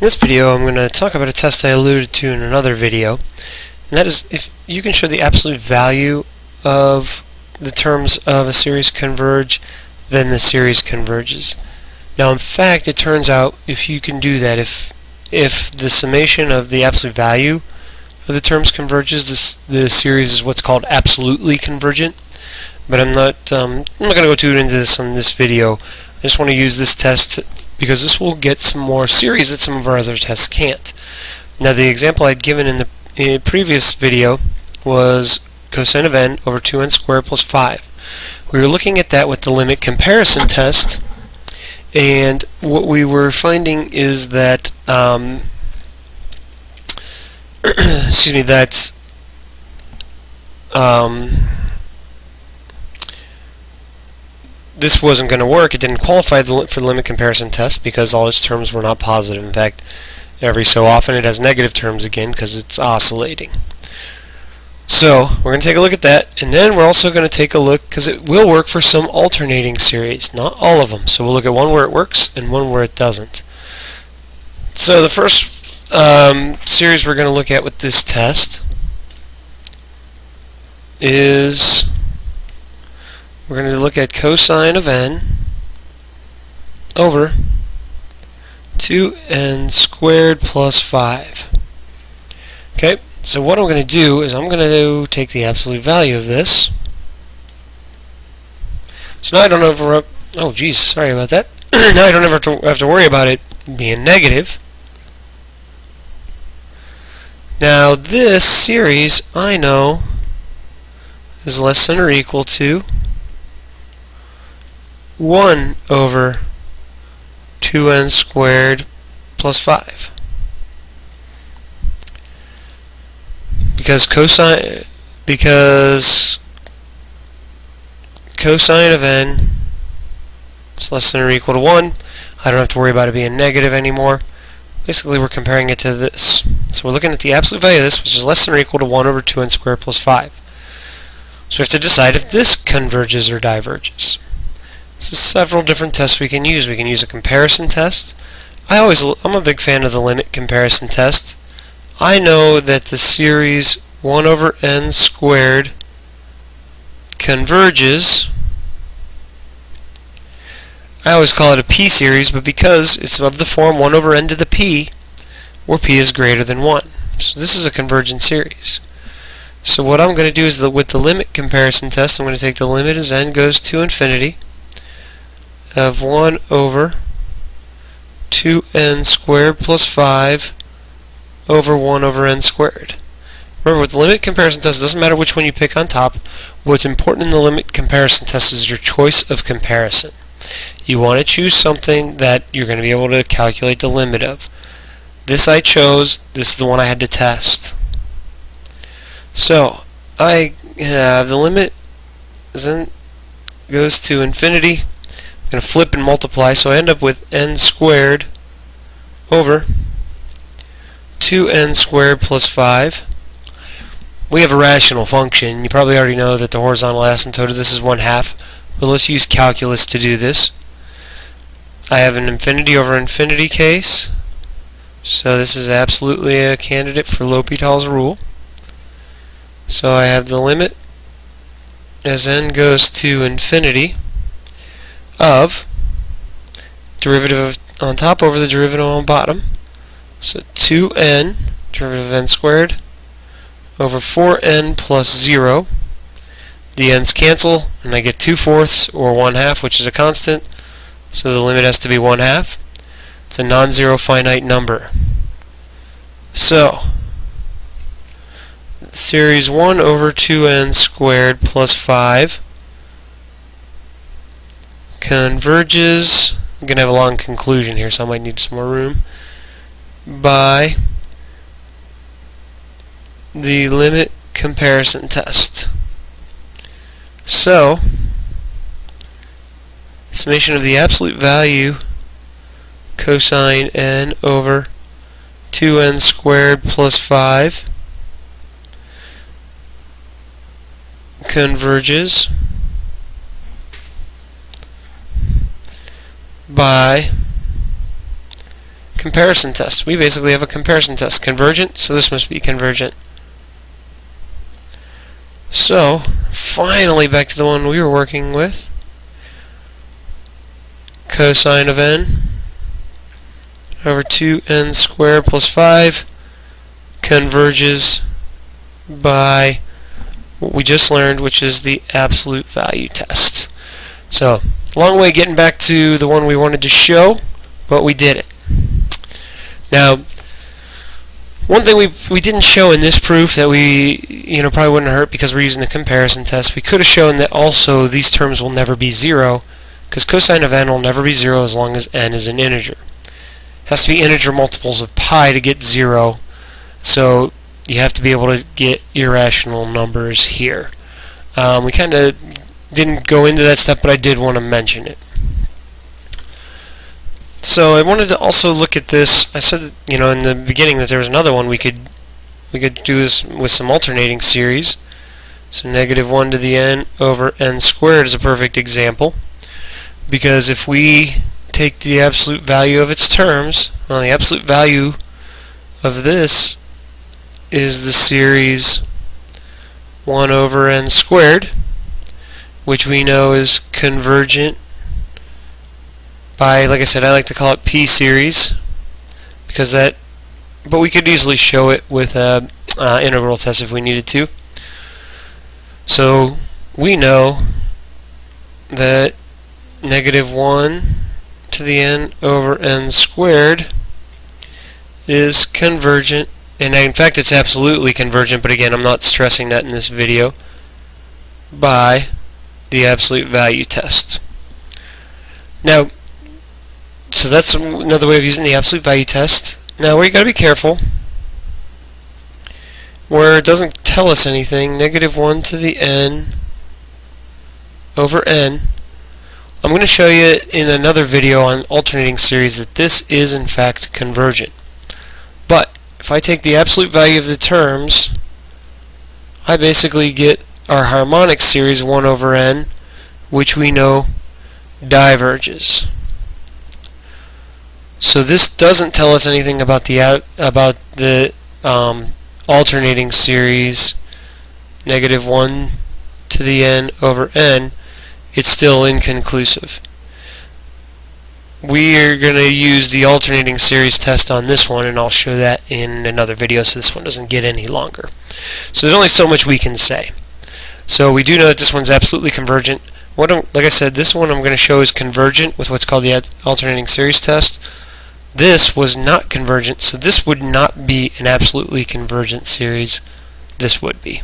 In this video, I'm going to talk about a test I alluded to in another video, and that is if you can show the absolute value of the terms of a series converge, then the series converges. Now, in fact, it turns out if you can do that, if the summation of the absolute value of the terms converges, the series is what's called absolutely convergent. But I'm not going to go too into this on this video. I just want to use this test because this will get some more series that some of our other tests can't. Now, the example I'd given in the previous video was cosine of n over 2n squared plus 5. We were looking at that with the limit comparison test, and what we were finding is that excuse me, that this wasn't going to work. It didn't qualify for the limit comparison test because all its terms were not positive. In fact, every so often it has negative terms again because it's oscillating. So we're going to take a look at that, and then we're also going to take a look, because it will work for some alternating series, not all of them. So we'll look at one where it works and one where it doesn't. So the first series we're going to look at with this test is we're going to look at cosine of n over 2n squared plus 5. Okay, so what I'm going to do is I'm going to take the absolute value of this. So now I don't ever, oh geez, sorry about that. Now I don't ever have to worry about it being negative. Now this series, I know, is less than or equal to 1 over 2n squared plus 5. Because cosine of n is less than or equal to 1, I don't have to worry about it being negative anymore. Basically, we're comparing it to this. So we're looking at the absolute value of this, which is less than or equal to 1 over 2n squared plus 5. So we have to decide if this converges or diverges. There's several different tests we can use. We can use a comparison test. I'm a big fan of the limit comparison test. I know that the series 1 over n squared converges. I always call it a p-series, but because it's of the form 1 over n to the p, where p is greater than 1. So this is a convergent series. So what I'm going to do is with the limit comparison test, I'm going to take the limit as n goes to infinity of 1 over 2n squared plus 5 over 1 over n squared. Remember, with the limit comparison test, it doesn't matter which one you pick on top. What's important in the limit comparison test is your choice of comparison. You want to choose something that you're going to be able to calculate the limit of. This I chose. This is the one I had to test. So I have the limit as n goes to infinity. I'm going to flip and multiply, so I end up with n squared over 2n squared plus 5. We have a rational function. You probably already know that the horizontal asymptote of this is 1/2, but let's use calculus to do this. I have an infinity over infinity case, so this is absolutely a candidate for L'Hopital's rule. So I have the limit as n goes to infinity of derivative on top over the derivative on bottom. So 2n, derivative of n squared, over 4n plus 0. The n's cancel, and I get 2/4 or 1/2, which is a constant. So the limit has to be 1/2. It's a non-zero finite number. So series 1 over 2n squared plus 5 converges, I'm going to have a long conclusion here, so I might need some more room, by the limit comparison test. So, summation of the absolute value cosine n over 2n squared plus 5 converges by comparison test. We basically have a comparison test. Convergent, so this must be convergent. So, finally back to the one we were working with. Cosine of n over 2n squared plus 5 converges by what we just learned, which is the absolute value test. So, long way getting back to the one we wanted to show, but we did it. Now, one thing we didn't show in this proof that we probably wouldn't hurt because we're using the comparison test, we could have shown that also these terms will never be 0, because cosine of n will never be 0 as long as n is an integer. It has to be integer multiples of pi to get 0, so you have to be able to get irrational numbers here. We kind of didn't go into that step, but I did want to mention it. So I wanted to also look at this. I said, in the beginning that there was another one we could do this with some alternating series. So -1 to the n over n squared is a perfect example, because if we take the absolute value of its terms, well, the absolute value of this is the series 1 over n squared, which we know is convergent by, like I said, I like to call it P series, because but we could easily show it with an integral test if we needed to. So we know that -1 to the n over n squared is convergent, and in fact it's absolutely convergent, but again I'm not stressing that in this video, by the absolute value test. Now, so that's another way of using the absolute value test. Now, where you got to be careful, where it doesn't tell us anything, -1 to the n over n, I'm going to show you in another video on alternating series that this is in fact convergent. But if I take the absolute value of the terms, I basically get our harmonic series 1 over n, which we know diverges. So this doesn't tell us anything about the alternating series -1 to the n over n. It's still inconclusive. We are going to use the alternating series test on this one, and I'll show that in another video so this one doesn't get any longer. So there's only so much we can say. So we do know that this one's absolutely convergent. Like I said, this one I'm going to show is convergent with what's called the alternating series test. This was not convergent, so this would not be an absolutely convergent series. This would be.